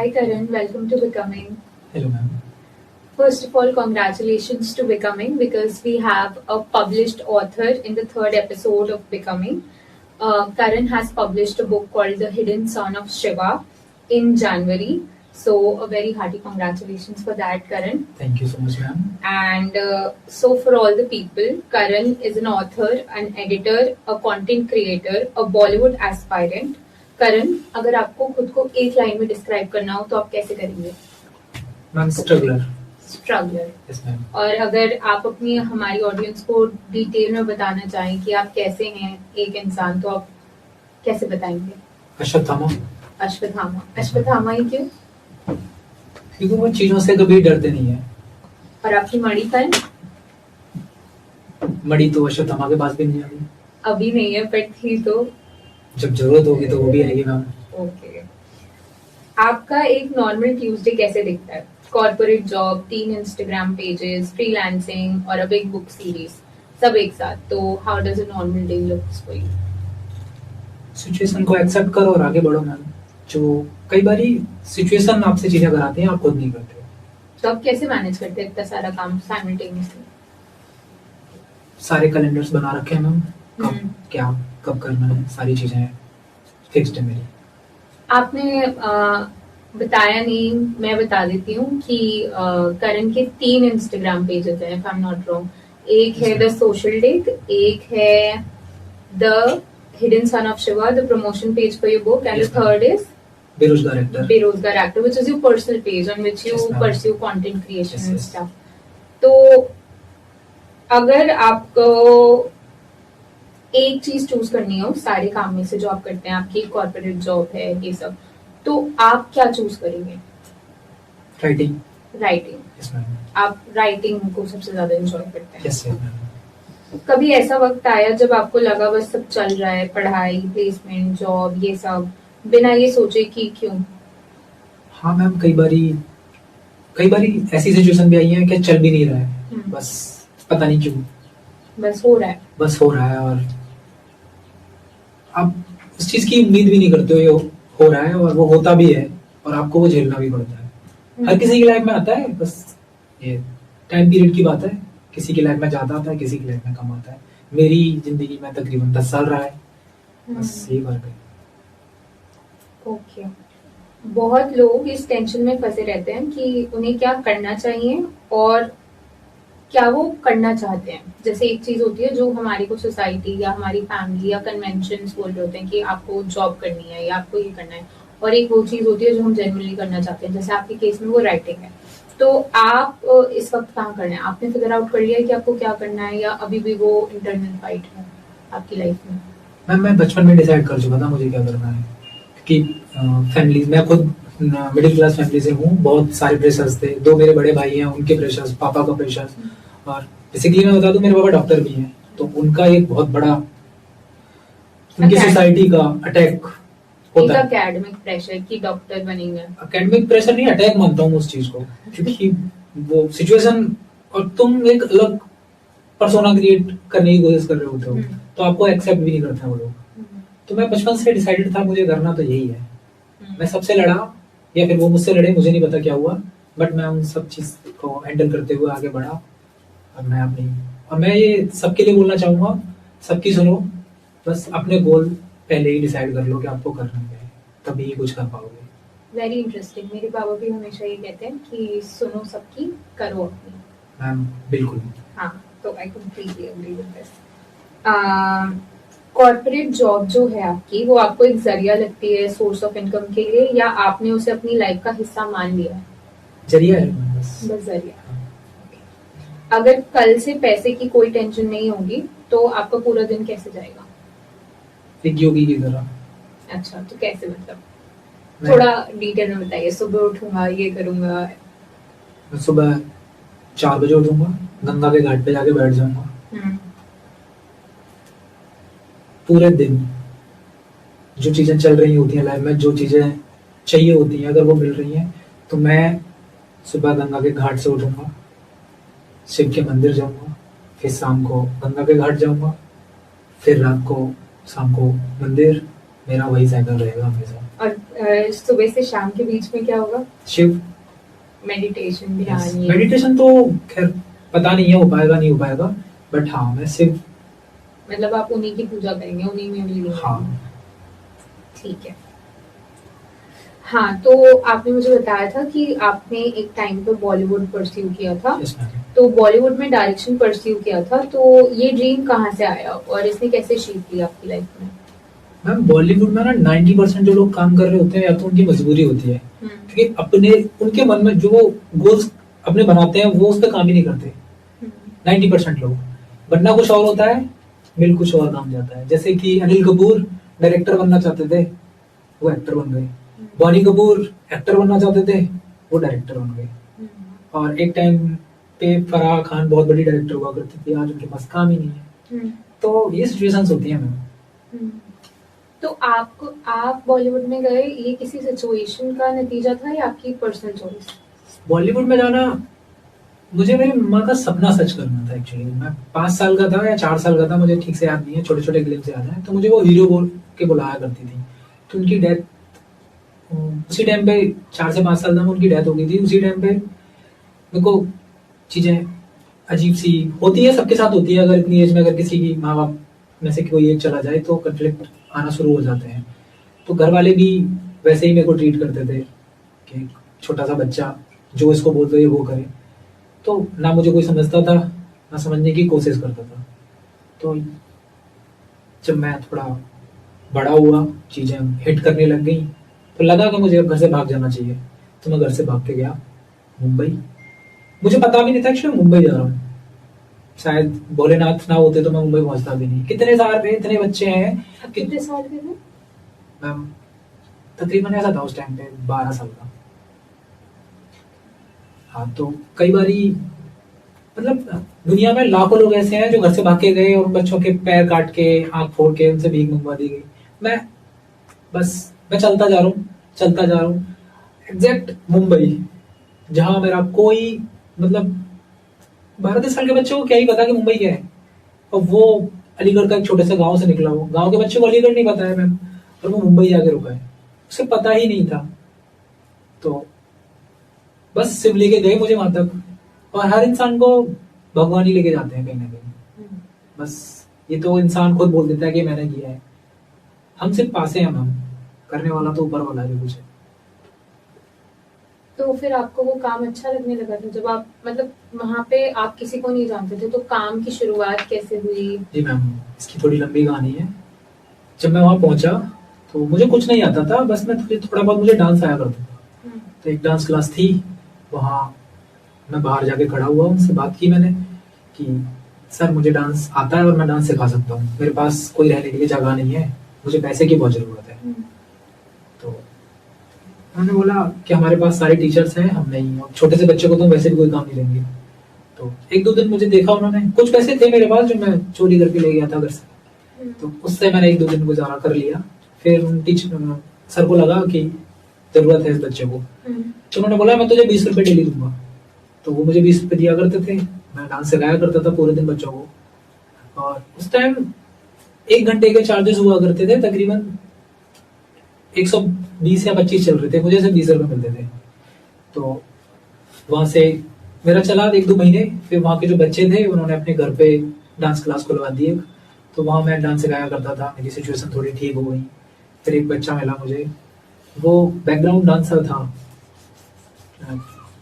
Hi Karan, welcome to Becoming. Hello, ma'am. First of all, congratulations to Becoming because we have a published author in the third episode of Becoming. Karan has published a book called The Hidden Son of Shiva in January. So, a very hearty congratulations for that, Karan. Thank you so much, ma'am. And so, for all the people, Karan is an author, an editor, a content creator, a Bollywood aspirant. करण, अगर आपको खुद को एक line में describe करना हो तो आप कैसे करेंगे? Ma'am, struggler. Yes ma'am. और अगर आप अपनी हमारी ऑडियंस को डिटेल में बताना चाहें कि आप कैसे हैं एक इंसान, तो आप कैसे बताएंगे? अश्वत्थामा ही क्यों? क्योंकि वो चीजों से कभी डरते नहीं है. और आपकी मणि फैन? मणि तो अश्वत्थामा के पास भी नहीं आई. अभी नहीं है, बट थी तो जब जरूरत होगी तो वो भी आएगी मैम. ओके. आपका एक नॉर्मल ट्यूसडे कैसे दिखता है? Corporate job, 3 Instagram pages, freelancing और अ बिग बुक सीरीज, सब एक साथ. तो how does a normal day looks for you? Situation को एक्सेप्ट करो और आगे बढ़ो मैम. जो कई बारी सिचुएशन आपसे चीजें कराती हैं, आप खुद नहीं करते. तो आप कैसे मैनेज करते हैं इतना सारा काम साइमल्टेनियसली? सारे कैलेंडर्स बना रखे हैं मैम. कब करना है, सारी चीजें फिक्स्ड है मेरी. आपने बताया नहीं, मैं बता देती हूँ कि करण के 3 इंस्टाग्राम पेजेस हैं, if I am not wrong. एक है द सोशल डिग, एक है the hidden son of Shiva, the promotion page for your book, and the third is Berozgaar actor, which is your personal page on which you pursue content creation and stuff. तो अगर आपको एक चीज choose करनी हो सारे काम में से जो आप करते हैं, आपकी कॉर्पोरेट जॉब है ये सब, तो आप क्या चूज करेंगे? राइटिंग. आप राइटिंग को सबसे ज्यादा एंजॉय करते हैं? Yes ma'am. कभी ऐसा वक्त आया जब आपको लगा बस सब चल रहा है, पढ़ाई, प्लेसमेंट, जॉब, ये सब, बिना ये सोचे कि क्यों? हाँ मैम, कई बारी ऐसी सिचुएशन भी आई है कि चल भी नहीं रहा है, बस पता नहीं क्यों, बस हो रहा है और आप उस चीज की उम्मीद भी नहीं करते हो रहा है और वो होता भी है और आपको वो झेलना भी पड़ता है. हर किसी की लाइफ में आता है, बस ये टाइम पीरियड की बात है. किसी की लाइफ में ज्यादा आता है, किसी की लाइफ में कम आता है. मेरी जिंदगी में तकरीबन 10 साल रहा है, बस यही फर्क है. ओके. बहुत लोग इस टेंशन में फंसे रहते हैं कि उन्हें क्या करना चाहिए और क्या वो करना चाहते हैं. जैसे एक चीज होती है जो हमारी को सोसाइटी या हमारी फैमिली या कन्वेंशंस बोल रहे होते हैं कि आपको जॉब करनी है या आपको ये करना है, और एक वो चीज होती है जो हम जेन्युइनली करना चाहते हैं. जैसे आपके केस में वो राइटिंग है. तो आप इस वक्त कहाँ करना है? आपने फिगर आउट कर लिया है कि आपको क्या करना है, या अभी भी वो इंटरनल फाइट है आपकी लाइफ में? मैम, मैं बचपन में डिसाइड कर चुका था मुझे क्या करना है. क्योंकि फैमिली, मैं खुद मिडिल क्लास फैमिली से हूँ. बहुत सारे प्रेशर्स थे. 2 मेरे बड़े भाई हैं, उनके प्रेशर्स, पापा का प्रेशर, और बेसिकली मैं बता दूं मेरे पापा डॉक्टर भी हैं. तो उनका एक बहुत बड़ा उनकी सोसाइटी का अटैक होता है. एकेडमिक प्रेशर कि डॉक्टर बनेंगे. एकेडमिक प्रेशर नहीं, अटैक मानता हूँ उस चीज को. क्योंकि वो सिचुएशन और तुम एक अलग पर्सोना क्रिएट करने की कोशिश कर रहे होते हो, तो आपको एक्सेप्ट भी नहीं करते वो लोग. तो मैं बचपन से डिसाइडेड था मुझे करना तो यही है. मैं सबसे लड़ा या फिर वो मुझसे लड़े, मुझे नहीं पता क्या हुआ, बट मैं उन सब चीज को हैंडल करते हुए आगे बढ़ा. और मैं ये सबके लिए बोलना चाहूंगा, सबकी सुनो, बस अपने गोल पहले ही डिसाइड कर लो कि आपको करना क्या है, तभी कुछ कर पाओगे. Very interesting. मेरे बाबा भी हमेशा ये कहते हैं कि सुनो सबकी, करो अपनी. मैम, बिल्कुल. हाँ, तो I completely agree with this. Corporate job जो है आपकी, वो आपको एक जरिया लगती है सोर्स ऑफ इनकम के लिए, या आपने उसे अपनी लाइफ का हिस्सा मान लिया है? जरिया है बस जरिया. अगर कल से पैसे की कोई टेंशन नहीं होगी तो आपका पूरा दिन कैसे जाएगा? एक योगी की तरह. अच्छा, तो कैसे, मतलब थोड़ा डिटेल में बताइए. सुबह उठूंगा, ये करूंगा. मैं सुबह 4 बजे उठूंगा, गंगा के घाट पे जाके बैठ जाऊंगा. पूरे दिन जो चीजें चल रही होती हैं लाइफ में, जो चीजें चाहिए होती हैं, अगर वो मिल रही हैं, तो मैं सुबह गंगा के घाट से उठूंगा, शिव के मंदिर जाऊंगा, फिर शाम को गंगा के घाट जाऊंगा, फिर रात को शाम को मंदिर, मेरा वही साइकिल रहेगा हमेशा। और सुबह से शाम के बीच में क्या होगा? शिव। मेडिटेशन, ध्यान, ये मेडिटेशन तो खैर पता नहीं है हो पाएगा नहीं हो पाएगा, बट हाँ मैं शिव। मतलब आप उन्हीं की पूजा करेंगे, उन्हीं में लीन हो हाँ। जाएंगे। ठीक है। हाँ, तो आपने मुझे बताया था कि आपने एक टाइम पे बॉलीवुड परस्यू किया था। Yes, ma'am. तो बॉलीवुड में डायरेक्शन परस्यू किया था, तो ये ड्रीम कहाँ से आया और इसने कैसे शेप किया आपकी लाइफ में? मैम बॉलीवुड में ना 90% जो लोग काम कर रहे होते हैं या तो उनकी मजबूरी होती है, क्योंकि अपने उनके मन में जो वो गोल्स अपने बनाते हैं वो उस पर काम ही नहीं करते 90% लोग। बनना कुछ और होता है, मिल कुछ और काम जाता है। जैसे कि अनिल कपूर डायरेक्टर बनना चाहते थे, वो एक्टर बन गए। बॉनी कपूर एक्टर बनना चाहते थे, वो डायरेक्टर बन गए। और एक टाइम पे फराह खान बहुत बड़ी डायरेक्टर हुआ करती थी, आज उनके पास काम ही नहीं है। तो ये सिचुएशंस होती हैं मैम। तो आप बॉलीवुड में गए, ये किसी सिचुएशन का नतीजा था या आपकी पर्सनल चॉइस? बॉलीवुड में जाना मुझे मेरी मम्मा का सपना सच करना था। एक्चुअली मैं 5 साल का था या 4 साल का था, मुझे ठीक से याद नहीं है, छोटे छोटे ग्लिम्स याद है। तो मुझे वो हीरो बोल के बुलाया करती थी। तो उनकी डेथ उसी टाइम पे 4 से 5 साल था, उनकी डेथ हो गई थी। उसी टाइम पे मेरे को चीजें अजीब सी होती है, सबके साथ होती है। अगर इतनी एज में अगर किसी की माँ बाप में से कोई एक चला जाए तो कन्फ्लिक्ट आना शुरू हो जाते हैं। तो घर वाले भी वैसे ही मेरे को ट्रीट करते थे कि छोटा सा बच्चा जो इसको बोलते है वो करे। तो ना मुझे कोई समझता था, ना समझने की कोशिश करता था। तो जब मैं थोड़ा बड़ा हुआ, चीजें हिट करने लग गई, तो लगा कि मुझे अब घर से भाग जाना चाहिए। तो मैं घर से भाग के गया मुंबई। मुझे पता भी नहीं था कि मैं मुंबई जा रहा हूँ। शायद भोलेनाथ ना होते तो मैं मुंबई पहुंचता भी नहीं। कितने साल पे इतने बच्चे हैं। कितने साल के थे? मैम तकरीबन ऐसा था उस टाइम पे 12 साल का। हाँ, तो कई बारी मतलब दुनिया में लाखों लोग ऐसे हैं जो घर से भाग के गए और उन बच्चों के पैर काट के, आंख फोड़ के उनसे भीख मंगवा दी गई। मैं चलता जा रहा हूँ, चलता जा रहा हूँ एग्जैक्ट मुंबई, जहां मेरा कोई मतलब 12 साल के बच्चे को क्या ही पता कि मुंबई क्या है। और वो अलीगढ़ का एक छोटे से गांव से निकला हो, गांव के बच्चे को अलीगढ़ नहीं पता है मैम, और वो मुंबई जाके रुका है, उसे पता ही नहीं था। तो बस सिम लेके गए मुझे वहां तक। और हर इंसान को भगवान ही लेके जाते हैं कहीं ना कहीं। बस ये तो इंसान खुद बोल देता है कि मैंने किया है। हम सिर्फ पासे हैं मैम, करने वाला तो ऊपर वाला है जो कुछ है। तो फिर आपको वो काम अच्छा लगने लगा था जब आप मतलब वहाँ पे आप किसी को नहीं जानते थे, तो काम की शुरुआत कैसे हुई? जी मैम, इसकी थोड़ी लंबी कहानी है। जब मैं वहां पहुंचा तो मुझे कुछ नहीं आता था, बस मैं थोड़ा बहुत मुझे डांस आया करता था। तो एक डांस क्लास थी, वहां मैं बाहर जाके खड़ा हुआ, उनसे बात की मैंने कि सर मुझे डांस आता है और मैं डांस सिखा सकता हूँ, मेरे पास कोई रहने के लिए जगह नहीं है, मुझे पैसे की बहुत जरूरत है। तो उन्होंने बोला कि हमारे पास सारे टीचर्स हैं, हम नहीं, और छोटे से बच्चे को तो वैसे भी कोई काम नहीं देंगे। तो 1-2 दिन मुझे देखा उन्होंने, कुछ पैसे थे मेरे पास जो मैं चोरी करके ले गया था घर से, तो उससे मैंने 1-2 दिन गुजारा कर लिया। फिर टीचर सर को लगा कि जरूरत है इस बच्चे को, तो उन्होंने बोला मैं तुझे 20 रुपए डेली दूंगा। तो वो मुझे 20 रुपए दिया करते थे, मैं डांस सिखाया करता था पूरे दिन बच्चों को। और उस टाइम 1 घंटे के चार्जेस हुआ करते थे तकरीबन 120 या 25 चल रहे थे, मुझे सिर्फ 20 रुपए मिलते थे। तो वहां से मेरा चला 1-2 महीने। फिर वहां के जो बच्चे थे उन्होंने अपने घर पे डांस क्लास खुलवा दी, तो वहां मैं डांस सिखाया करता था। मेरी सिचुएशन थोड़ी ठीक हो गई। फिर एक बच्चा मिला मुझे, वो बैकग्राउंड डांसर था,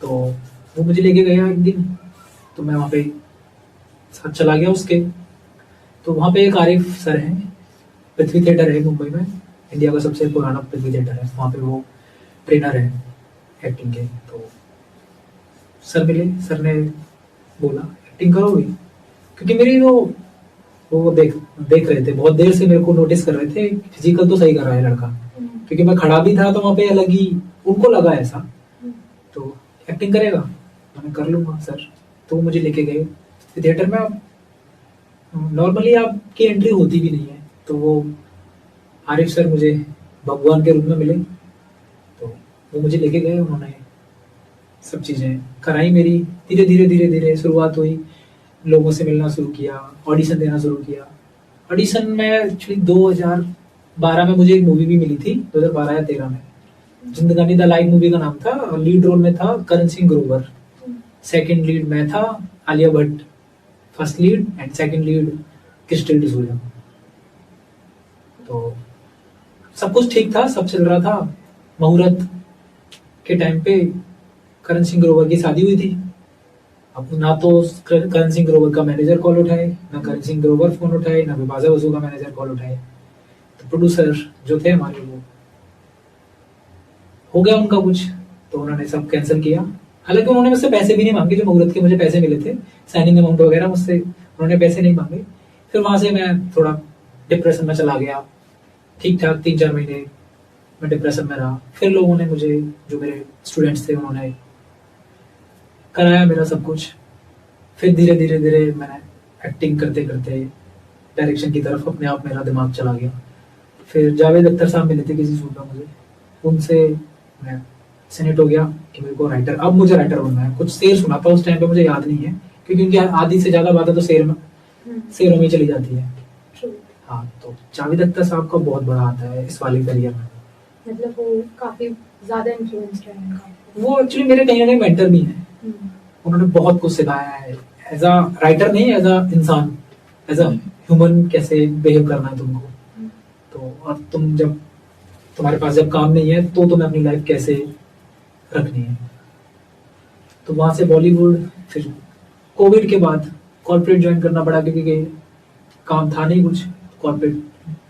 तो वो मुझे लेके गया एक दिन, तो मैं वहाँ पे साथ चला गया उसके। तो वहाँ पे एक आरिफ सर हैं, पृथ्वी थिएटर है मुंबई में, इंडिया का सबसे पुराना पृथ्वी थिएटर है, वहाँ पे वो ट्रेनर है एक्टिंग के। तो सर मिले, सर ने बोला एक्टिंग करोगे, क्योंकि मेरी वो देख रहे थे, बहुत देर से मेरे को नोटिस कर रहे थे, फिजिकल तो सही कर रहा है लड़का, क्योंकि मैं खड़ा भी था तो वहाँ पे अलग ही उनको लगा ऐसा। तो एक्टिंग करेगा, मैंने कर लूंगा सर। तो वो मुझे लेके गए थिएटर में। आप नॉर्मली आपकी एंट्री होती भी नहीं है, तो वो आरिफ सर मुझे भगवान के रूप में मिले, तो वो मुझे लेके गए, उन्होंने सब चीजें कराई मेरी। धीरे धीरे धीरे धीरे शुरुआत हुई, लोगों से मिलना शुरू किया, ऑडिशन देना शुरू किया। ऑडिशन में एक्चुअली 12 में मुझे एक मूवी भी मिली थी, 2012 या 13 में, जिंदगानी द लाइट मूवी का नाम था, और लीड रोल में था करण सिंह ग्रोवर, सेकंड लीड मैं था, Alia Bhatt first lead and second lead crystal D'Souza. तो सब कुछ ठीक था, सब चल रहा था। मुहूर्त के टाइम पे करण सिंह ग्रोवर की शादी हुई थी। अब ना तो करण सिंह ग्रोवर का मैनेजर कॉल उठाए, ना करण सिंह ग्रोवर फोन उठाए, ना बिपाशा बसु का मैनेजर कॉल उठाए। तो प्रोड्यूसर जो थे हमारे, वो हो गया उनका कुछ, तो उन्होंने सब कैंसिल किया। हालांकि उन्होंने मुझसे पैसे भी नहीं मांगे, जो मुहूर्त के मुझे पैसे मिले थे, साइनिंग अमाउंट वगैरह, मुझसे उन्होंने पैसे नहीं मांगे। फिर वहां से मैं थोड़ा डिप्रेशन में चला गया। ठीक ठाक 3-4 महीने मैं डिप्रेशन में रहा। फिर लोगों ने मुझे, जो मेरे स्टूडेंट्स थे, उन्होंने कराया मेरा सब कुछ। फिर धीरे धीरे धीरे मैंने एक्टिंग करते करते डायरेक्शन की तरफ अपने आप मेरा दिमाग चला गया। फिर जावेद अख्तर साहब मिले थे किसी शूट में मुझे, उनसे मैं सेनेट हो गया कि मेरे को राइटर, अब मुझे राइटर बनना है। कुछ शेर सुना था उस टाइम पे, मुझे याद नहीं है, क्योंकि उनकी आधी से ज्यादा बातें तो शेरों में चली जाती है। हाँ, तो जावेद अख्तर साहब का बहुत बड़ा आता है इस वाले करियर में। मतलब वो काफी ज्यादा इन्फ्लुएंस रहे हैं आपको। वो एक्चुअली मेरे कहीं ना कहीं मेंटर भी हैं। उन्होंने बहुत कुछ सिखाया है, एज अ राइटर नहीं, एज अ इंसान, एज अ ह्यूमन कैसे बिहेव करना है तुमको। तो और तुम जब, तुम्हारे पास जब काम नहीं है, तो तुम्हें अपनी लाइफ कैसे रखनी है। तो वहां से बॉलीवुड, फिर कोविड के बाद कॉर्पोरेट ज्वाइन करना पड़ा, क्योंकि काम था नहीं कुछ, कॉर्पोरेट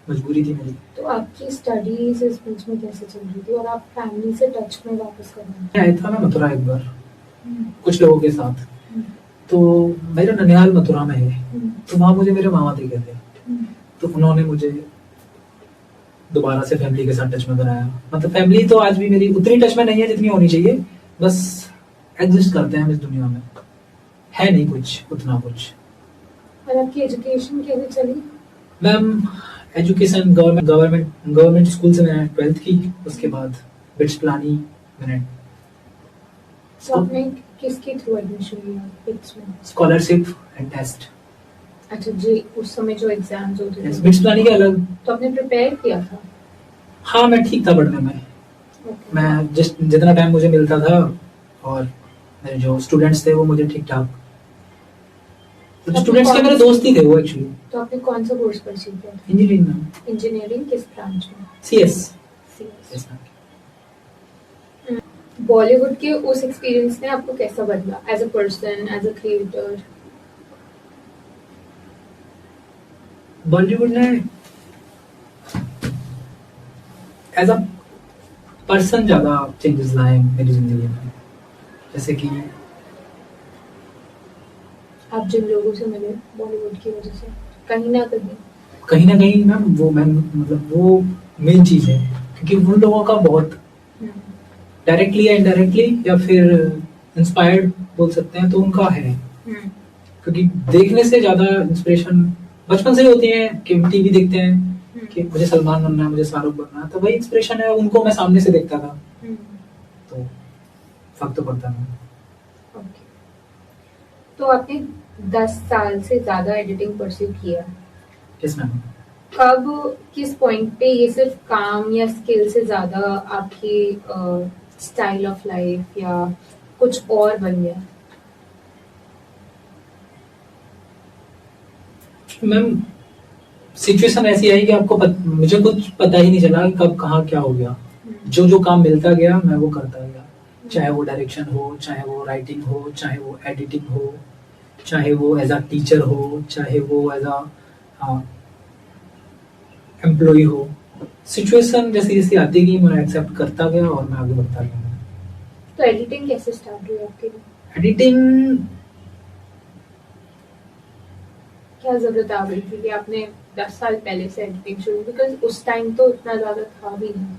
मजबूरी थी मेरी। तो आपकी स्टडीज इस बीच में कैसे चल रही थी, और आप फैमिली से टच में वापस कब आए? आया था मैं मथुरा एक बार कुछ लोगों के साथ। तो मेरा ननिहाल मथुरा में है, तो वहां मुझे मेरे मामा दिखे थे। तो उन्होंने मुझे दोबारा से फैमिली के साथ टच में कराया। मतलब फैमिली तो आज भी मेरी उतनी टच में नहीं है जितनी होनी चाहिए, बस एग्जिस्ट करते हैं हम इस दुनिया में, है नहीं कुछ उतना कुछ। और आपकी एजुकेशन कैसे चली? मैम, एजुकेशन गवर्नमेंट स्कूल से मैंने 12th की, उसके बाद बिट्स प्लानी मैंने तो आपने किसके थ्रू एडमिशन लिया बिट्स में? Scholarship and test. अच्छा जी, उस समय जो एग्जाम्स होते थे बिट्स प्लानी के अलग। तो आपने प्रिपेयर किया था? हाँ, मैं ठीक था पढ़ने में। Okay. मैं जितना टाइम मुझे मिलता था, और मेरे जो स्टूडेंट्स थे वो मुझे ठीक ठाक, स्टूडेंट्स के मेरे दोस्त ही थे वो एक्चुअली। तो आपने कौन सा कोर्स परस्यू किया था? इंजीनियरिंग में। इंजीनियरिंग किस ब्रांच में? सीएस। CS। बॉलीवुड के उस एक्सपीरियंस ने आपको कैसा बदला, as a person, as a creator? Bollywood ने एज अ पर्सन ज्यादा चेंजेस लाए मेरी जिंदगी में। जैसे कि आप जिन लोगों से मिले बॉलीवुड की वजह से, कहीं ना कहीं मैम, वो मैम मतलब वो मेन चीज है, क्योंकि उन लोगों का बहुत डायरेक्टली या इनडायरेक्टली, या फिर इंस्पायर्ड बोल सकते हैं, तो उनका है। क्योंकि देखने से ज्यादा इंस्पिरेशन बचपन से ही होती है, कि टीवी देखते हैं कि मुझे सलमान बनना है, मुझे शाहरुख बनना है, तो वही इंस्पिरेशन है। उनको मैं सामने से देखता था, तो फर्क तो पड़ता है। ओके, तो आपने 10 साल से ज्यादा एडिटिंग परस्यू किया। Yes ma'am. कब, किस पॉइंट पे ये सिर्फ काम या स्किल से ज्यादा आपकी स्टाइल ऑफ लाइफ या कुछ और बन गया? मैम, सिचुएशन ऐसी आई कि मुझे कुछ पता ही नहीं चला कि कब कहाँ क्या हो गया। जो काम मिलता गया मैं वो करता गया, चाहे वो डायरेक्शन हो, चाहे वो राइटिंग हो, चाहे वो एडिटिंग हो, चाहे वो एज अ टीचर हो, चाहे वो एज अ एम्प्लॉय हो। सिचुएशन जैसी जैसी आती गई मैं एक्सेप्ट करता गया और मैं आगे बढ़ता गया। तो एडिटिंग कैसे स्टार्ट हुई आपके लिए? एडिटिंग क्या जरूरत आ गई थी कि आपने 10 साल पहले से एडिटिंग शुरू? बिकॉज उस टाइम तो इतना ज्यादा था भी नहीं,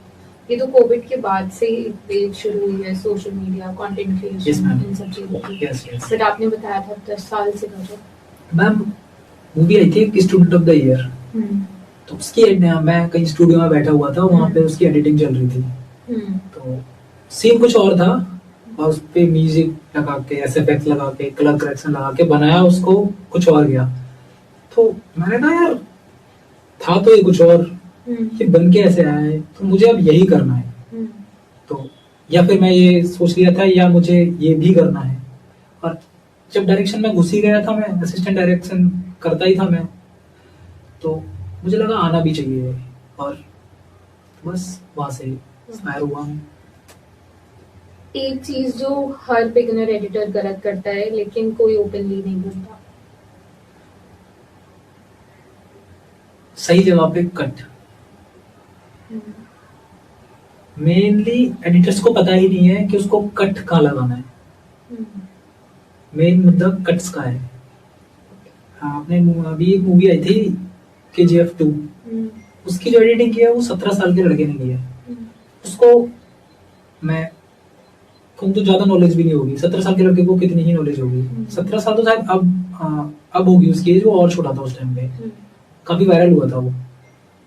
ये तो कोविड के बाद से ही वेव शुरू हुई है, सोशल मीडिया, कंटेंट क्रिएशन, इन सब चीजों की। बट आपने बताया था 10 साल से करो। मैम, मूवी आई थी स्टूडेंट ऑफ द ईयर, तो उसकी मैं कहीं स्टूडियो में बैठा हुआ था, वहाँ पे उसकी एडिटिंग चल रही थी। तो सीन कुछ और था, और उस पे म्यूजिक लगा के, एसएफएक्स लगा के, कलर करेक्शन लगा के बनाया, उसको कुछ और गया। तो मैंने कहा यार, था तो ये कुछ और, ये बन के ऐसे आया है, तो मुझे अब यही करना है। तो या फिर मैं ये सोच लिया था या मुझे ये भी करना है, और जब डायरेक्शन में घुस ही गया था, मैं असिस्टेंट डायरेक्शन करता ही था मैं, तो मुझे लगा आना भी चाहिए, और बस वहां से इंस्पायर हुआ मैं। एक चीज जो हर बिगिनर एडिटर गलत करता है लेकिन कोई ओपनली नहीं बोलता। सही जवाब है कट। मेनली एडिटर्स को पता ही नहीं है कि उसको कट कहाँ लगाना है। मेन मुद्दा कट्स का है। हाँ, आपने अभी एक मूवी आई थी KGF 2, उसकी जो एडिटिंग किया है वो 17 साल के लड़के ने किया है। उसको मैं कहूँ तो ज्यादा नॉलेज भी नहीं होगी, 17 साल के लड़के को कितनी ही नॉलेज होगी। 17 साल तो शायद अब होगी उसकी एज, वो और छोटा था उस टाइम पे, काफी वायरल हुआ था वो।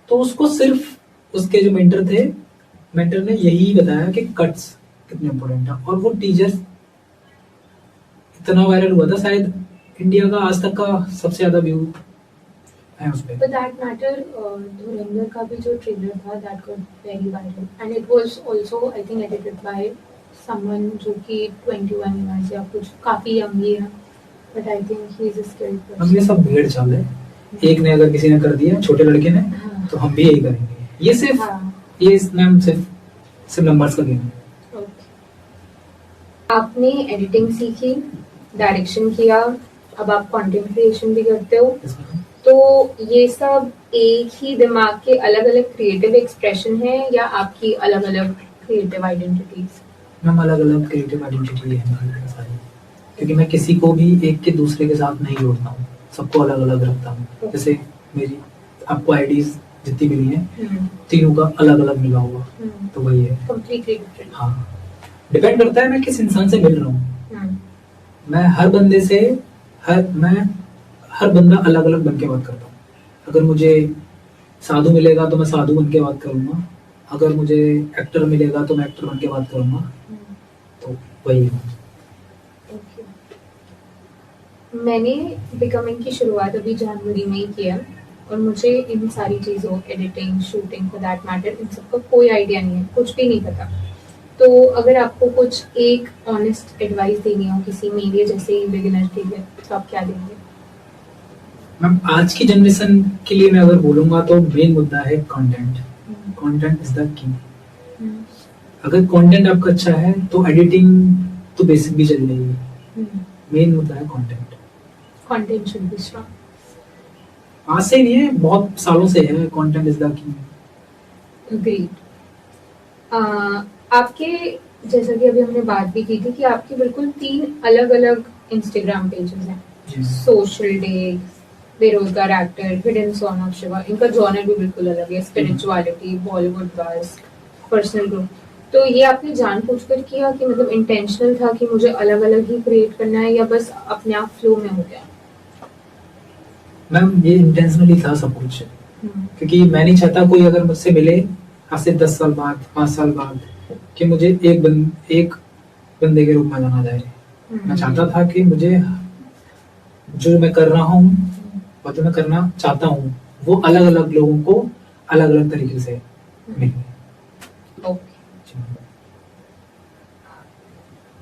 तो उसको सिर्फ उसके जो मेंटर ने यही बताया कि कट्स कितने इंपॉर्टेंट है, और वो टीचर इतना वायरल हुआ था, शायद इंडिया का आज तक का सबसे ज्यादा व्यू है उस पे। But that matter, धुरंधर का भी जो ट्रेलर था that got very viral and it was also I think edited by someone जो कि 21 years या कुछ काफी यंग ही है, but I think he is a skilled person. हम ये सब भेड़ चाल है, एक ने अगर किसी ने कर दिया छोटे लड़के ने, हाँ. तो हम भी यही करेंगे। ये सिर्फ ये मैम सिर्फ नंबर्स का गेम है। Okay. आपने एडिटिंग सीखी, डायरेक्शन किया, अब आप कंटेंट क्रिएशन भी करते हो, तो ये सब एक ही दिमाग के अलग अलग क्रिएटिव एक्सप्रेशन है या आपकी अलग अलग क्रिएटिव आइडेंटिटीज? मैम अलग अलग क्रिएटिव आइडेंटिटी है हमारी सारी, क्योंकि मैं किसी को भी एक के दूसरे के साथ नहीं जोड़ता हूँ, सबको अलग अलग रखता हूँ। जैसे मेरी आपको आईडीज जितनी भी नहीं है, तीनों का अलग अलग मिला हुआ, तो वही है कंप्लीटली डिफरेंट। हाँ, डिपेंड करता है मैं किस इंसान से मिल रहा हूँ। मैं हर बंदे से हर बंदा अलग अलग बन के बात करता हूँ। अगर मुझे साधु मिलेगा तो मैं साधु बन के बात करूंगा, अगर मुझे एक्टर मिलेगा तो मैं एक्टर बन के बात करूंगा, तो वही है। मैंने बिकमिंग की शुरुआत अभी जनवरी में ही किया और मुझे इन सारी चीज़ों, editing, shooting for that matter, इन सबका कोई आइडिया नहीं है, कुछ भी नहीं पता। तो अगर आपको कुछ एक ऑनेस्ट एडवाइस देनी हो किसी मेरे जैसे ही बिगिनर के लिए, तो आप क्या देंगे? मैम आज की जनरेशन के लिए मैं अगर बोलूंगा तो मेन मुद्दा है content. Content is the key. अगर कंटेंट आपका अच्छा है तो एडिटिंग तो बेसिक भी चल जाएगी। मेन मुद्दा है content. Content should be strong. आज से नहीं है, बहुत सालों से है, content is the key. Great. आपके जैसा कि अभी हमने बात भी की थी कि आपके बिल्कुल 3 अलग अलग इंस्टाग्राम पेजेस हैं, social day, Berozgar actor, hidden son of Shiva. इनका जॉनर भी बिल्कुल अलग है, स्पिरिचुअलिटी, बॉलीवुड बस, पर्सनल ग्रोथ। तो ये आपने जानबूझकर किया कि मतलब इंटेंशनल था कि मुझे अलग अलग ही क्रिएट करना है, या बस अपने आप फ्लो में हो गया? मैम ये इंटेंशनली था सब कुछ, क्योंकि मैं नहीं चाहता कोई अगर मुझसे मिले आज से 10 साल बाद, 5 साल बाद, कि मुझे एक बंदे के रूप में जाना जाए। मैं चाहता था कि मुझे जो मैं कर रहा हूँ और जो मैं करना चाहता हूँ वो अलग अलग लोगों को अलग अलग तरीके से मिले।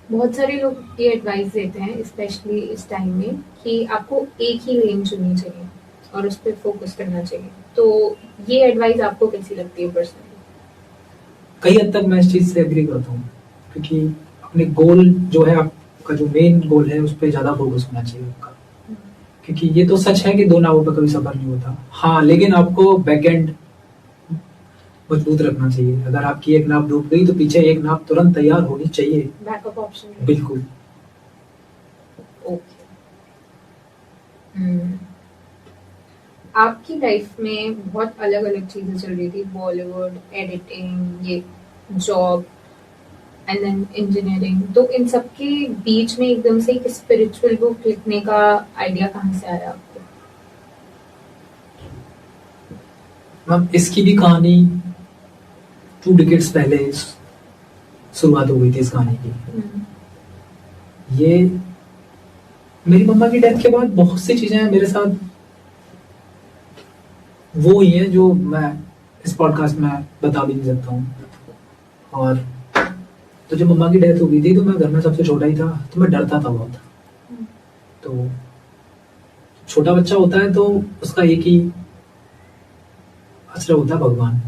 बहुत सारे लोग ये एडवाइस देते हैं स्पेशली इस टाइम में कि आपको एक ही लेन चुननी चाहिए और उस पर फोकस करना चाहिए। तो ये एडवाइस आपको कैसी लगती है पर्सनली? कई हद तक मैं इस चीज से एग्री करता हूँ, क्योंकि अपने गोल जो है, आपका जो मेन गोल है उस पर ज्यादा फोकस होना चाहिए आपका। क्योंकि ये तो सच है कि 2 नावों पर कभी सफर नहीं होता। हाँ, लेकिन आपको बैकएंड मजबूत रखना चाहिए। अगर आपकी एक नाव डूब गई तो पीछे एक नाव तुरंत तैयार होनी चाहिए, बैकअप ऑप्शन। बिल्कुल। ओके। आपकी लाइफ में बहुत अलग अलग चीजें चल रही थी, बॉलीवुड, एडिटिंग, ये जॉब एंड देन इंजीनियरिंग। तो इन सब के बीच में एकदम से एक स्पिरिचुअल बुक लिखने का आइडिया कहाँ से आया आपको? मैम इसकी भी कहानी 2 डिकेड्स पहले शुरुआत हो गई थी इस कहानी की। ये मेरी मम्मा की डेथ के बाद बहुत सी चीजें मेरे साथ वो हुई हैं जो मैं इस पॉडकास्ट में बता भी नहीं सकता हूँ। और तो जब मम्मा की डेथ हो गई थी तो मैं घर में सबसे छोटा ही था, तो मैं डरता था बहुत। तो छोटा बच्चा होता है तो उसका एक ही आश्रय होता है, भगवान।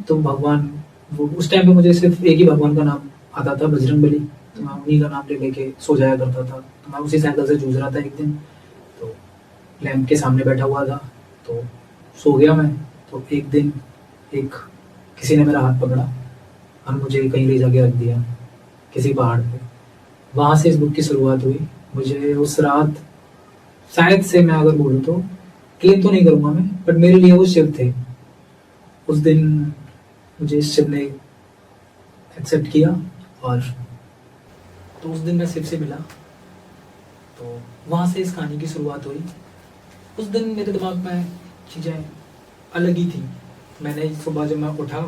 तो भगवान, वो उस टाइम पे मुझे सिर्फ एक ही भगवान का नाम आता था, बजरंगबली। तो मैं उन्हीं का नाम ले लेके सो जाया करता था। तो मैं उसी साइकिल से जूझ रहा था एक दिन, तो लैंप के सामने बैठा हुआ था, तो सो गया मैं। तो एक दिन एक किसी ने मेरा हाथ पकड़ा और मुझे कहीं ले जाके रख दिया, किसी पहाड़ पे। वहाँ से इस बुक की शुरुआत हुई। मुझे उस रात, शायद से मैं अगर बोलूँ तो, क्लेम तो नहीं करूँगा मैं, बट मेरे लिए वो शिव थे। उस दिन मुझे शिव ने एक्सेप्ट किया, और तो उस दिन मैं शिव से मिला। तो वहाँ से इस कहानी की शुरुआत हुई। उस दिन मेरे दिमाग में चीज़ें अलग ही थी। मैंने सुबह जब मैं उठा,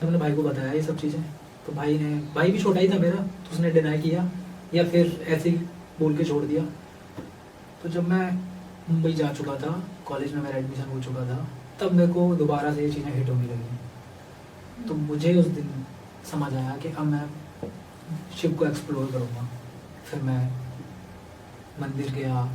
मैंने भाई को बताया ये सब चीज़ें। तो भाई भी छोटा ही था मेरा, तो उसने डिनाई किया या फिर ऐसे ही बोल के छोड़ दिया। तो जब मैं मुंबई जा चुका था, कॉलेज में मेरा एडमिशन हो चुका था, तब मेरे को दोबारा से ये चीज़ें हिट होने लगी। तो मुझे उस दिन समझ आया कि अब मैं शिव को एक्सप्लोर करूँगा। फिर मैं मंदिर गया,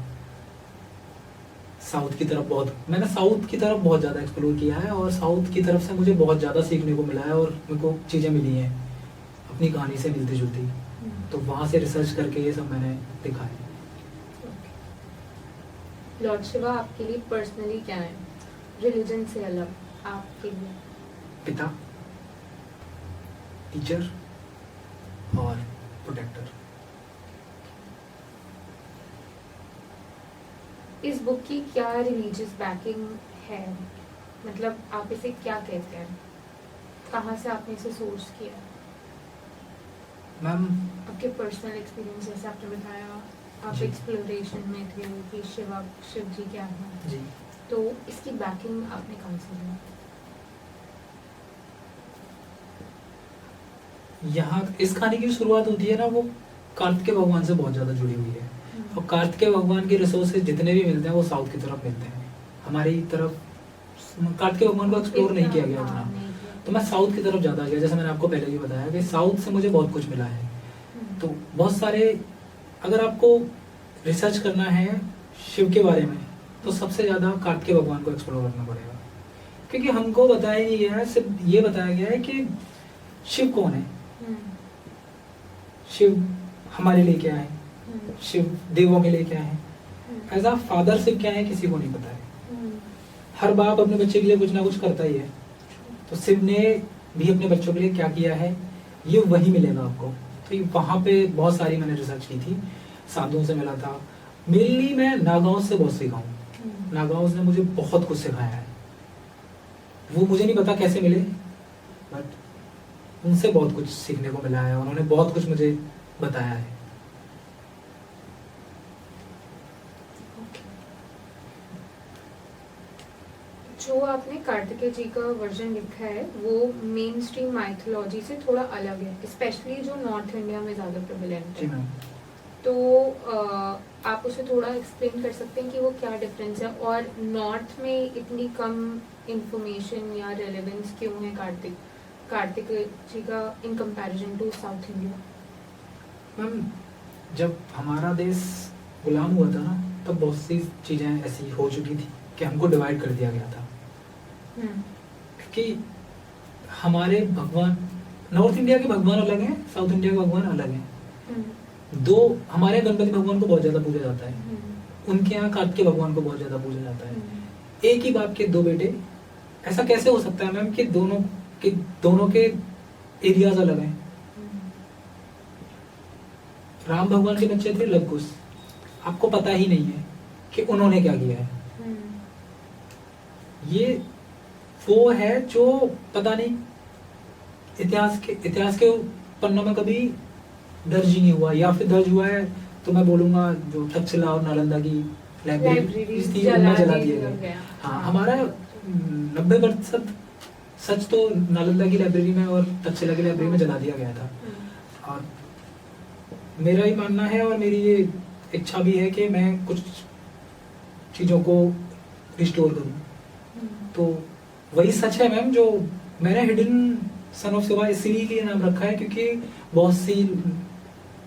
साउथ की तरफ मैंने साउथ की तरफ बहुत ज़्यादा एक्सप्लोर किया है, और साउथ की तरफ से मुझे बहुत ज़्यादा सीखने को मिला है, और मेरे को चीज़ें मिली हैं अपनी कहानी से मिलती जुलती। तो वहाँ से रिसर्च करके ये सब मैंने लिखा है। लॉर्ड शिवा आपके लिए पर्सनली क्या है, रिलीजन से अलग आपके लिए? पिता, टीचर और प्रोटेक्टर। इस बुक की क्या रिलीजियस बैकिंग है, मतलब आप इसे क्या कहते हैं, कहाँ से आपने इसे सोर्स किया? मैम, आपके पर्सनल एक्सपीरियंस, जैसे आपने बताया आप जी। एक्सप्लोरेशन में थे कि शिव जी क्या हैं, जी, तो इसकी बैकिंग आपने कहाँ से लिया? यहाँ इस कहानी की शुरुआत होती है ना, वो कार्तिकेय भगवान से बहुत ज़्यादा जुड़ी हुई है। और कार्तिकेय भगवान के रिसोर्सेज जितने भी मिलते हैं वो साउथ की तरफ मिलते हैं। हमारी तरफ कार्तिकेय भगवान को एक्सप्लोर नहीं किया गया उतना। तो मैं साउथ की तरफ ज़्यादा गया, जैसे मैंने आपको पहले भी बताया कि साउथ से मुझे बहुत कुछ मिला है। तो बहुत सारे, अगर आपको रिसर्च करना है शिव के बारे में, तो सबसे ज़्यादा कार्तिकेय भगवान को एक्सप्लोर करना पड़ेगा, क्योंकि हमको बताया नहीं गया है, सिर्फ ये बताया गया है कि शिव कौन है, शिव हमारे लिए क्या है, शिव देवों के लिए क्या है, एज अ फादर शिव क्या है किसी को नहीं पता है। हर बाप अपने बच्चे के लिए कुछ ना कुछ करता ही है, तो शिव ने भी अपने बच्चों के लिए क्या किया है ये वही मिलेगा आपको। तो वहाँ पे बहुत सारी मैंने रिसर्च की थी, साधुओं से मिला था। मेनली मैं नागाओं से बहुत सीखा हूँ। नागाओं ने मुझे बहुत कुछ सिखाया है, वो मुझे नहीं पता कैसे मिले, बट उनसे बहुत कुछ सीखने को मिला है, उन्होंने बहुत कुछ मुझे बताया है। जो आपने कार्तिकेय जी का वर्जन लिखा है वो मेन स्ट्रीम माइथोलॉजी से थोड़ा अलग है, स्पेशली जो नॉर्थ इंडिया में ज़्यादा प्रेवलेंट है। तो आप उसे थोड़ा एक्सप्लेन कर सकते हैं कि वो क्या डिफरेंस है, और नॉर्थ में इतनी कम इंफॉर्मेशन या रेलेवेंस क्यों है कार्तिकेय जी का in comparison to South India? Ma'am, जब हमारा देश गुलाम हुआ था ना, तब बहुत सी चीज़ें ऐसी हो चुकी थी कि हमको डिवाइड कर दिया गया था। क्योंकि हमारे भगवान, नॉर्थ इंडिया के भगवान अलग हैं, साउथ इंडिया के भगवान अलग हैं। दो, हमारे गणपति भगवान को बहुत ज़्यादा पूजा जाता है, उनके यहाँ कार्तिकेय भगवान को बहुत ज़्यादा पूजा जाता है। एक ही बाप के दो बेटे, ऐसा कैसे हो सकता है मैम कि दोनों के एरियाज अलग हैं? राम भगवान के बच्चे थे लव कुश, आपको पता ही नहीं है कि उन्होंने क्या किया है। ये वो है जो पता नहीं इतिहास के पन्नों में कभी दर्ज ही नहीं हुआ, या फिर दर्ज हुआ है तो मैं बोलूंगा जो तक्षशिला और नालंदा की लाइब्रेरी जला दिया गया। हाँ, हमारा 90% सच तो नालंदा की लाइब्रेरी में और तक्षशिला की लाइब्रेरी में जला दिया गया था। और मेरा ही मानना है और मेरी ये इच्छा भी है कि मैं कुछ चीज़ों को रिस्टोर करूं। तो वही सच है मैम, जो मैंने हिडन सन ऑफ शिवा इसीलिए नाम रखा है क्योंकि बहुत सी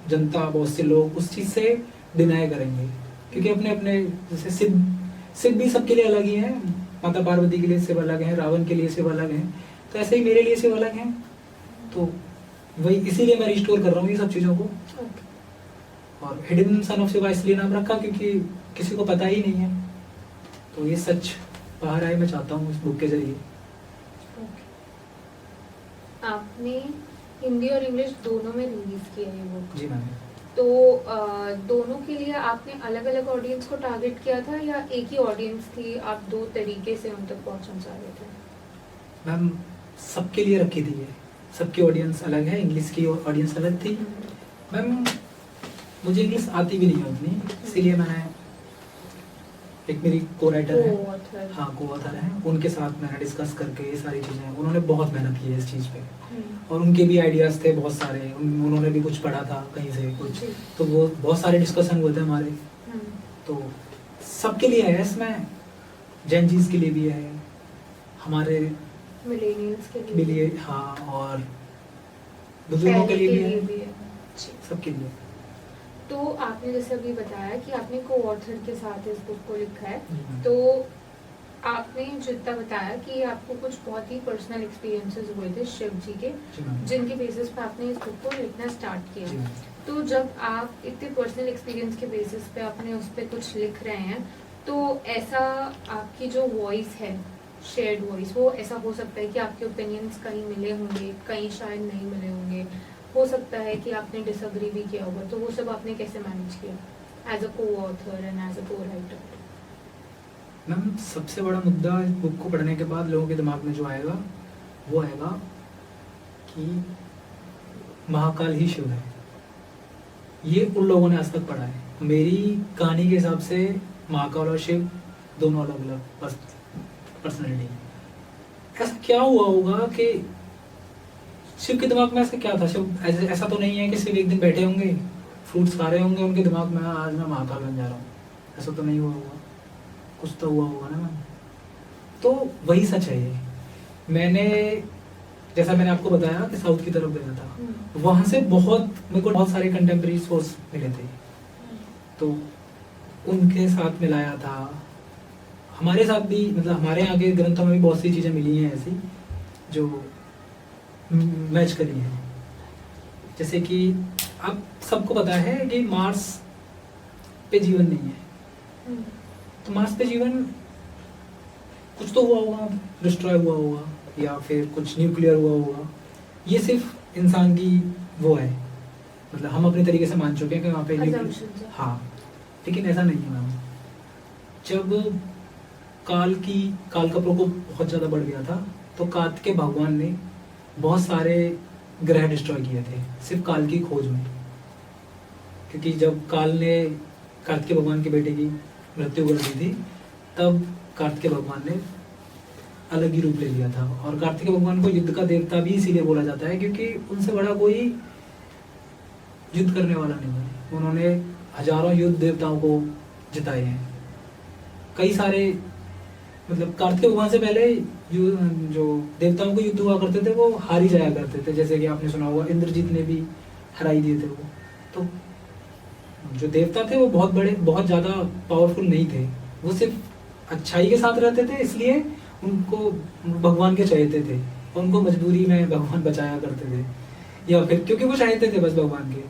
जनता, बहुत से लोग उस चीज से डिनाई करेंगे, क्योंकि अपने अपने जैसे शिव भी सबके लिए अलग ही है, माता पार्वती के लिए शिव अलग है, रावण के लिए शिव अलग है, तो ऐसे ही मेरे लिए शिव अलग है। तो वही इसीलिए मैं रिस्टोर कर रहा हूँ ये सब चीजों को। और हिडन सन ऑफ शिवा इसलिए नाम रखा क्योंकि किसी को पता ही नहीं है, तो ये सच बाहर आए मैं चाहता हूँ इस बुक के जरिए। आपने हिंदी और इंग्लिश दोनों में रिलीज किया है बुक? जी मैम। तो दोनों के लिए आपने अलग अलग ऑडियंस को टारगेट किया था या एक ही ऑडियंस थी, आप दो तरीके से उन तक पहुंचना चाह रहे थे? मैम सबके लिए रखी थी ये, सबकी ऑडियंस अलग है, इंग्लिश की ऑडियंस अलग थी। मैम मुझे इंग्लिश आती भी नहीं है उतनी, इसीलिए मैंने एक मेरी को राइटर है, हाँ को ऑथर है, उनके साथ मैंने डिस्कस करके ये सारी चीज़ें, उन्होंने बहुत मेहनत की है इस चीज़ पे, और उनके भी आइडियाज़ थे बहुत सारे, उन्होंने भी कुछ पढ़ा था कहीं से कुछ, तो वो बहुत सारे डिस्कशन हुए थे हमारे। तो सबके लिए है इसमें, जेन जीज के लिए भी है, हमारे मिलेनियल्स के लिए, हाँ, और बुजुर्गों के लिए भी है, सबके लिए। तो आपने जैसे अभी बताया कि आपने को ऑथर के साथ इस बुक को लिखा है, तो आपने जितना बताया कि आपको कुछ बहुत ही पर्सनल एक्सपीरियंसेस हुए थे शिव जी के, जिनके बेसिस पे आपने इस बुक को लिखना स्टार्ट किया। तो जब आप इतने पर्सनल एक्सपीरियंस के बेसिस पे अपने उस पर कुछ लिख रहे हैं, तो ऐसा आपकी जो वॉइस है, शेयर्ड वॉइस, वो ऐसा हो सकता है कि आपके ओपिनियंस कहीं मिले होंगे, कहीं शायद नहीं मिले होंगे, हो सकता है कि आपने डिसएग्री भी किया होगा, तो वो सब आपने कैसे मैनेज किया एज अ को ऑथर एंड एज अ को राइटर? मैम सबसे बड़ा मुद्दा इस बुक को पढ़ने के बाद लोगों के दिमाग में जो आएगा वो आएगा कि महाकाल ही शिव है, ये उन लोगों ने आज तक पढ़ा है। मेरी कहानी के हिसाब से महाकाल और शिव दोनों अलग अलग पर्सनैलिटी। ऐसा क्या हुआ होगा कि शिव के दिमाग में ऐसा क्या था? शिव ऐसा तो नहीं है कि शिव एक दिन बैठे होंगे, फ्रूट्स खा रहे होंगे, उनके दिमाग में आज मैं महाकाल बन जा रहा हूँ, ऐसा तो नहीं हुआ होगा, कुछ तो हुआ होगा ना मैम। तो वही सच है ये। मैंने जैसा मैंने आपको बताया कि साउथ की तरफ गया था, वहां से मेरे को बहुत सारे कंटेम्प्रेरी सोर्स मिले थे, तो उनके साथ मिलाया था। हमारे साथ भी, मतलब हमारे यहाँ के ग्रंथों में भी बहुत सी चीज़ें मिली हैं ऐसी जो मैच करी है। जैसे कि अब सबको पता है कि मार्स पे जीवन नहीं है, तो मार्स पे जीवन कुछ तो हुआ होगा, डिस्ट्रॉय हुआ होगा, या फिर कुछ न्यूक्लियर हुआ होगा। ये सिर्फ इंसान की वो है, मतलब हम अपने तरीके से मान चुके हैं कि वहाँ पे हाँ, लेकिन ऐसा नहीं है मैम। जब काल का प्रकोप बहुत ज़्यादा बढ़ गया था, तो कार्तिकेय भगवान ने बहुत सारे ग्रह डिस्ट्रॉय किए थे सिर्फ काल की खोज में, क्योंकि जब काल ने कार्तिकेय भगवान के बेटे की मृत्यु कर दी थी, तब कार्तिकेय भगवान ने अलग ही रूप ले लिया था। और कार्तिकेय भगवान को युद्ध का देवता भी इसीलिए बोला जाता है क्योंकि उनसे बड़ा कोई युद्ध करने वाला नहीं है। उन्होंने हजारों युद्ध देवताओं को जिताए हैं। कई सारे, मतलब कार्तिकेय भगवान से पहले जो देवताओं को युद्ध हुआ करते थे वो हार ही जाया करते थे, जैसे कि आपने सुना होगा इंद्रजीत ने भी हराई दिए थे वो। तो जो देवता थे वो बहुत ज़्यादा पावरफुल नहीं थे, वो सिर्फ अच्छाई के साथ रहते थे, इसलिए उनको भगवान के चाहते थे, उनको मजबूरी में भगवान बचाया करते थे, या फिर क्योंकि वो चाहते थे बस भगवान के।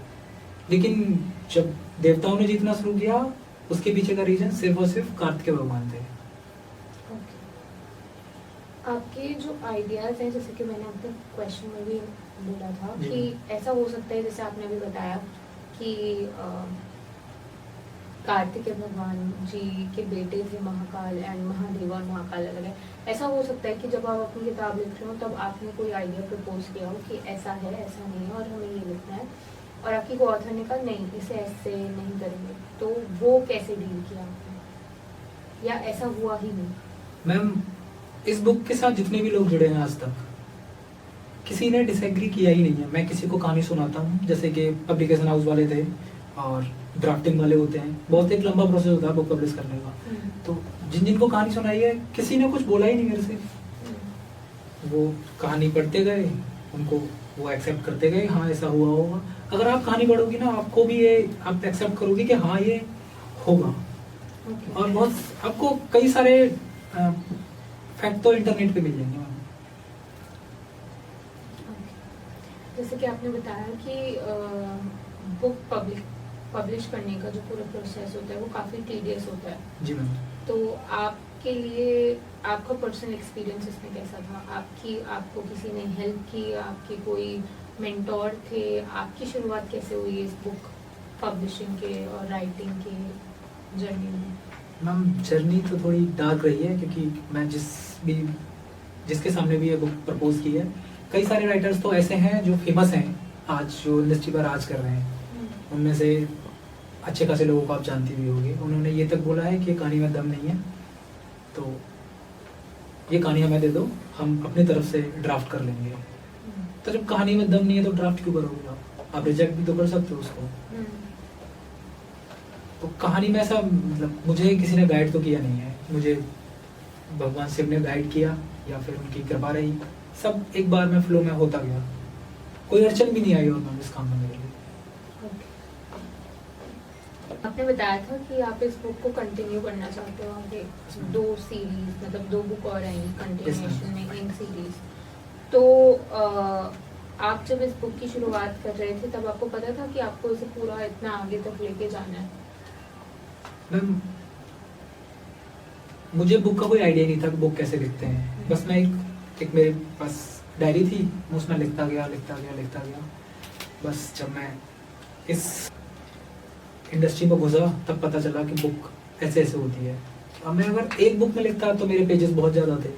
लेकिन जब देवताओं ने जीतना शुरू किया, उसके पीछे का रीजन सिर्फ और सिर्फ कार्तिकेय भगवान थे। आपके जो आइडियाज हैं, जैसे कि मैंने अपने क्वेश्चन में भी बोला था कि ऐसा हो सकता है, जैसे आपने अभी बताया कि कार्तिकेय भगवान जी के बेटे थे महाकाल, एंड महादेव और महाकाल अलग है। ऐसा हो सकता है कि जब आप अपनी किताब लिख रहे हो तब आपने कोई आइडिया प्रपोज किया हो कि ऐसा है, ऐसा नहीं है और हमें ये लिखना है, और आपकी को ऑथर ने कहा नहीं, इसे ऐसे नहीं करेंगे, तो वो कैसे डील किया आपने, या ऐसा हुआ ही नहीं? मैम इस बुक के साथ जितने भी लोग जुड़े हैं आज तक, किसी ने डिसएग्री किया ही नहीं है। मैं किसी को कहानी सुनाता हूँ, जैसे कि पब्लिकेशन हाउस वाले थे और ड्राफ्टिंग वाले होते हैं, बहुत एक लंबा प्रोसेस होता है बुक पब्लिश करने का। तो जिनको कहानी सुनाई है, किसी ने कुछ बोला ही नहीं मेरे से। वो कहानी पढ़ते गए, उनको वो एक्सेप्ट करते गए, हाँ ऐसा हुआ होगा। अगर आप कहानी पढ़ोगी ना, आपको भी ये आप एक्सेप्ट करोगे कि हाँ ये होगा। और बहुत आपको कई सारे फैक्ट तो इंटरनेट पे मिल जाएंगे। जैसे कि आपने बताया कि बुक पब्लिश करने का जो पूरा प्रोसेस होता है वो काफ़ी टीडियस होता है। जी मैम। तो आपके लिए आपका पर्सनल एक्सपीरियंस इसमें कैसा था? आपको किसी ने हेल्प की? आपके कोई मेंटोर थे? आपकी शुरुआत कैसे हुई इस बुक पब्लिशिंग के और राइटिंग के जर्नी में? मैम जर्नी तो थोड़ी डार्क रही है, क्योंकि मैं जिसके सामने भी ये बुक प्रपोज की है, कई सारे राइटर्स तो ऐसे हैं जो फेमस हैं आज, जो इंडस्ट्री पर राज कर रहे हैं। उनमें से अच्छे खासे लोगों को आप जानती भी होगी। उन्होंने ये तक बोला है कि कहानी में दम नहीं है, तो ये कहानी हमें दे दो, हम अपनी तरफ से ड्राफ्ट कर लेंगे। तो जब कहानी में दम नहीं है तो ड्राफ्ट क्यों करोगे आप रिजेक्ट भी तो कर सकते हो उसको। तो कहानी में ऐसा मतलब मुझे किसी ने गाइड तो किया नहीं है, मुझे भगवान शिव ने गाइड किया या फिर उनकी कृपा रही, सब एक बार में फ्लो में होता गया। कोई अड़चन भी नहीं आई और मैम इस काम में मेरे लिए। आपने बताया था कि आप इस बुक को कंटिन्यू करना चाहते हो आगे, 2 सीरीज मतलब 2 बुक और आएंगी कंटिन्यूएशन में इन सीरीज। तो आप जब इस बुक की शुरुआत कर रहे थे तब आपको पता था कि आपको इसे पूरा इतना आगे तक लेके जाना है? मैम मुझे बुक का कोई आइडिया नहीं था कि बुक कैसे लिखते हैं। बस मैं एक मेरे पास डायरी थी, मैं उसमें लिखता गया। बस जब मैं इस इंडस्ट्री में घुसा तब पता चला कि बुक ऐसे ऐसे होती है। अब मैं अगर एक बुक में लिखता तो मेरे पेजेस बहुत ज़्यादा थे,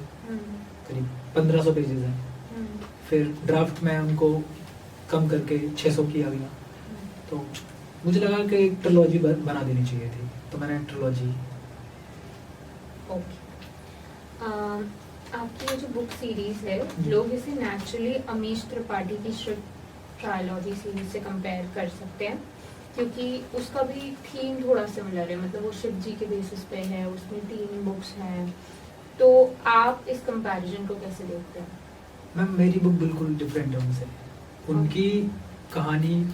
करीब 1500 पेजेस हैं। फिर ड्राफ्ट में उनको कम करके 600 किया गया। तो मुझे लगा कि एक ट्रिलॉजी बना देनी चाहिए थी, तो मैंने ट्रिलॉजी। ओके। आपकी ये जो बुक सीरीज है, लोग इसे नेचुरली अमीश त्रिपाठी की शिव ट्रायलॉजी सीरीज से कंपेयर कर सकते हैं, क्योंकि उसका भी थीम थोड़ा सिमिलर है। मतलब वो शिव जी के बेसिस पे है, उसमें 3 बुक्स हैं। तो आप इस कंपैरिजन को कैसे देखते हैं? मैम मेरी बुक बिल्कुल डिफरेंट है उनसे। उनकी कहानी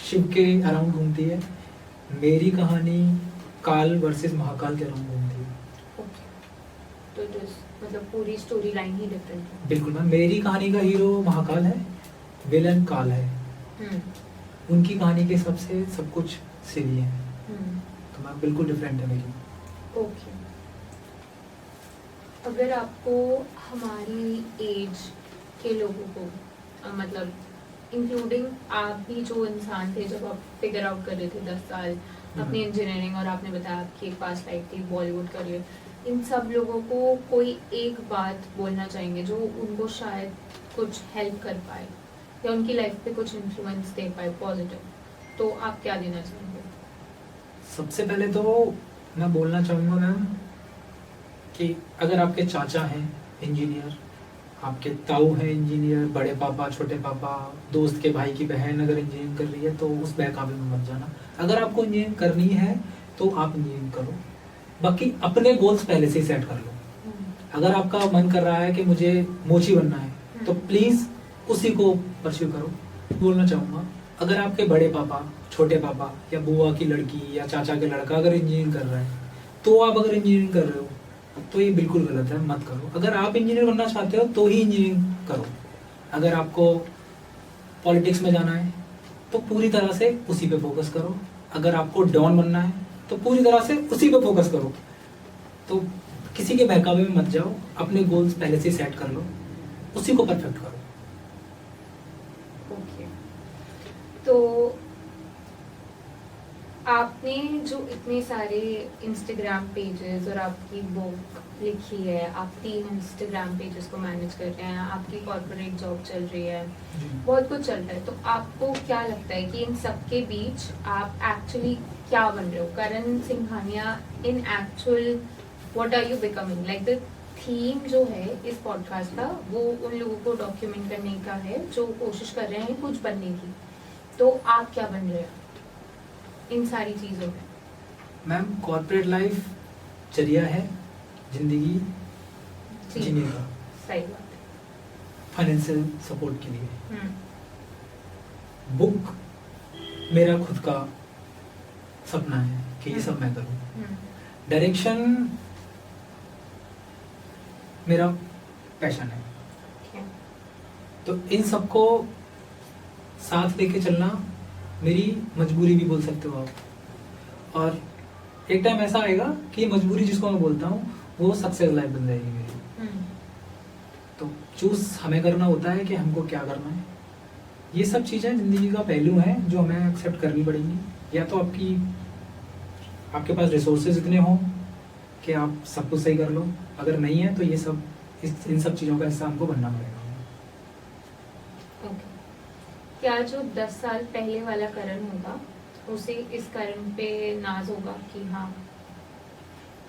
शिव के अराउंड घूमती है, मेरी कहानी काल वर्सेस महाकाल के अराउंड घूमती है। ओके। तो इट इज मतलब पूरी स्टोरी लाइन ही डिफरेंट है। बिल्कुल मैम, मेरी कहानी का हीरो महाकाल है, विलन काल है। उनकी कहानी के हिसाब से सब कुछ सही है। तो मैम बिल्कुल डिफरेंट है मेरी। ओके। अगर आपको हमारी एज के लोगों को मतलब इंक्लूडिंग आप भी जो इंसान थे जब आप फिगर आउट कर रहे थे 10 साल अपनी इंजीनियरिंग, और आपने बताया आपकी एक पास लाइफ थी बॉलीवुड करियर, इन सब लोगों को कोई एक बात बोलना चाहेंगे जो उनको शायद कुछ हेल्प कर पाए या उनकी लाइफ पे कुछ इन्फ्लुएंस दे पाए पॉजिटिव, तो आप क्या देना चाहेंगे? सबसे पहले तो मैं बोलना चाहूँगा मैम कि अगर आपके चाचा हैं इंजीनियर, आपके ताऊ हैं इंजीनियर, बड़े पापा, छोटे पापा, दोस्त के भाई की बहन अगर इंजीनियरिंग कर रही है तो उस बहकावे में मत जाना। अगर आपको इंजीनियरिंग करनी है तो आप इंजीनियरिंग करो, बाकी अपने गोल्स पहले से ही सेट कर लो। अगर आपका मन कर रहा है कि मुझे मोची बनना है तो प्लीज़ उसी को परस्यू करो। बोलना चाहूँगा अगर आपके बड़े पापा, छोटे पापा या बुआ की लड़की या चाचा के लड़का अगर इंजीनियरिंग कर रहा है तो आप अगर इंजीनियरिंग कर रहे हो तो ये बिल्कुल गलत है, मत करो। अगर आप इंजीनियर बनना चाहते हो तो ही इंजीनियरिंग करो। अगर आपको पॉलिटिक्स में जाना है तो पूरी तरह से उसी पे फोकस करो। अगर आपको डॉन बनना है तो पूरी तरह से उसी पे फोकस करो। तो किसी के बहकावे में मत जाओ, अपने गोल्स पहले से सेट कर लो, उसी को परफेक्ट करो। ओके। तो आपने जो इतने सारे इंस्टाग्राम पेजेस और आपकी बुक लिखी है, आप 3 इंस्टाग्राम पेजेस को मैनेज कर रहे हैं, आपकी कॉर्पोरेट जॉब चल रही है, बहुत कुछ चल रहा है, तो आपको क्या लगता है कि इन सब के बीच आप एक्चुअली क्या बन रहे हो? Karan Singhania in actual what are you becoming? Like the theme जो है इस पॉडकास्ट का वो उन लोगों को डॉक्यूमेंट करने का है जो कोशिश कर रहे हैं कुछ बनने की। तो आप क्या बन रहे हो इन सारी चीज़ों में? मैम कॉर्पोरेट लाइफ जरिया है जिंदगी जीने का। सही बात है। फाइनेंशियल सपोर्ट के लिए। हम्म, बुक मेरा खुद का सपना है कि ये सब मैं करूँ। हम्म, डायरेक्शन मेरा पैशन है। okay, तो इन सबको साथ लेके चलना मेरी मजबूरी भी बोल सकते हो आप। और एक टाइम ऐसा आएगा कि मजबूरी जिसको मैं बोलता हूँ वो सक्सेस लाइफ बन जाएगी मेरी। हम्म, तो चूज हमें करना होता है कि हमको क्या करना है। ये सब चीज़ें जिंदगी का पहलू हैं जो हमें एक्सेप्ट करनी पड़ेंगी। या तो आपके पास रिसोर्सेज इतने हों कि आप सब कुछ सही कर लो, अगर नहीं है तो इन सब चीज़ों का हिस्सा हमको बनना पड़ेगा। okay. क्या जो 10 साल पहले वाला करण होगा उसे इस करण पे नाज होगा कि हाँ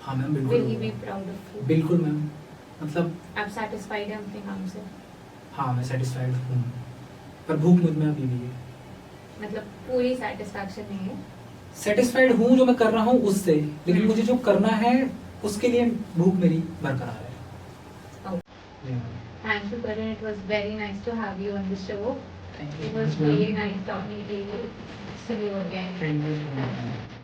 हाँ मैम, will he be बिल्कुल proud of you? बिल्कुल मैम। मतलब आप satisfied हैं अपने काम से? हाँ, मैं सेटिस्फाइड हूँ, पर भूख मुझ में अभी भी है। मतलब पूरी satisfaction नहीं है? सेटिस्फाइड हूँ जो मैं कर रहा हूँ उससे, लेकिन मुझे जो करना है उसके लिए भूख मेरी बरकरार है। Okay. Thank you, Karan. It was very nice to have you on the show. Thank you. It was really nice talking to you. See you again. Thank you.